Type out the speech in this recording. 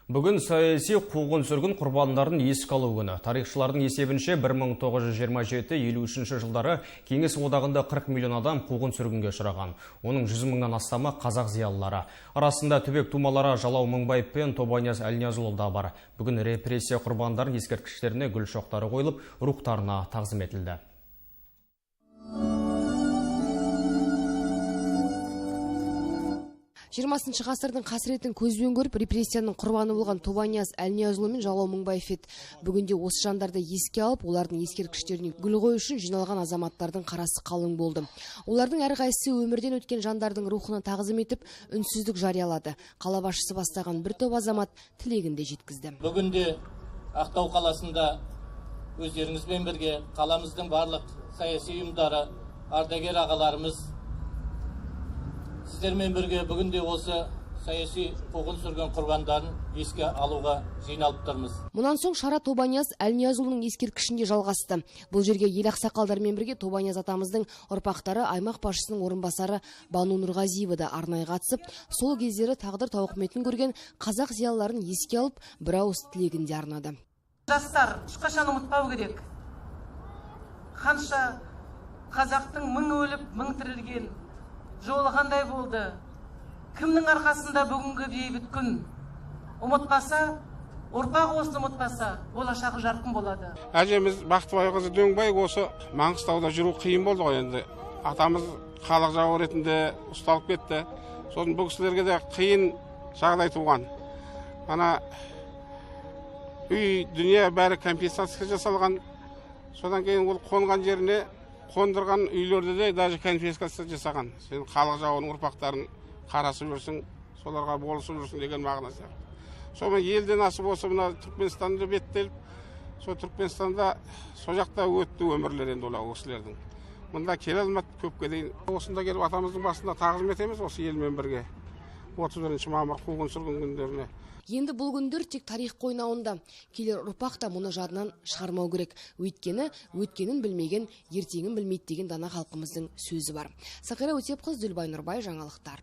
Бүгін саяси қуғын-сүргін құрбандарын еске алу күні. Тарихшылардың есебінше 1927-53 жылдары Кеңес одағында 40 миллион адам қуғын-сүргінге ұшыраған. Оның 100 мыңнан астамы қазақ зиялылары. Арасында Түбек Тумалары Жалау Мыңбаев пен Тобанияз Әлниязұлы да бар. Бүгін репрессия құрбандарын ескерткіштеріне гүл шоқтары қойылып, рухтарына тағзым етілді. 20 ғасырдың қасіретін көзбен көріп, репрессияның құрбаны болған Тобанияз Әлниязұлы мен Жалау Мыңбаев еді. Бүгінде осы жандарды еске алып, олардың ескерткіштеріне гүл қою үшін жиналған азаматтардың қарасы қалың болды. Олардың әрқайсысы өмірден өткен жандардың рухына тағзым етіп, үнсіздік жариялады. Қала басшысы бастаған бір топ азамат тілегін де жеткізді. Бүгінде Ақтау қаласында өздеріңізбен бірге қаламыздың барлық саяси ұйымдары, ардагер ағаларымыз сіздермен бірге бүгінде осы саяси қуғын-сүргін құрбандарын еске алуға жиналып тұрмыз. Мұнан соң шара Тобанияз Әлниязұлының ескерткішінде жалғасты. Бұл жерге ел ақсақалдармен бірге Тобанияз атамыздың ұрпақтары аймақ басшысының орынбасары Бану Нұрғазиева да арнайы қатысып, сол кездері тағдыр тауқыметін көрген қазақ зиялыларын еске алып, бір ауыз тілегін де арнады. Жастар, ешқашан ұмытпау керек. Қанша қазақтың мың өліп, мың тірілген жолы қандай болды? Кімнің арқасында бүгінгі бейбіт күн? Ұмытпаса, ұрпақ осыны ұмытпаса, болашағы жарқын болады. Әжеміз Бақтыбайқызы Дөңбай осы Маңғыстауда жүру қиын болды ғой енді. Атамыз халық жауы ретінде ұсталып кетті. Сосын бұл кісілерге де қиын жағдай туған. Ана үй, дүние бәрі компенсация жасалған. Содан кейін ол қонған жеріне қондырған үйлерді де даже конфискация жасаған. Сен халық жауының ұрпақтарын қарасып жүрсің, соларға болысып жүрсің деген мағынасы. Сомен елден асып осы мына Түркменстанды беттеліп, сол Түркменстанда сол жақта өтті өмірлер енді олар осылардың. Мұнда келе алмады көпке дейін. Осында келіп атамыздың басында тағзым етеміз осы елмен бірге. 31 мамыр қуғын-сүргін күндеріне. Енді бұл күндер тек тарих қойнауында. Келер ұрпақ та мұны жадынан шығармау керек. Өйткені өткенін білмеген, ертеңін білмейді деген дана халқымыздың сөзі бар. Сақира Өтепқызы, Дүлбай Нұрбай, жаңалықтар.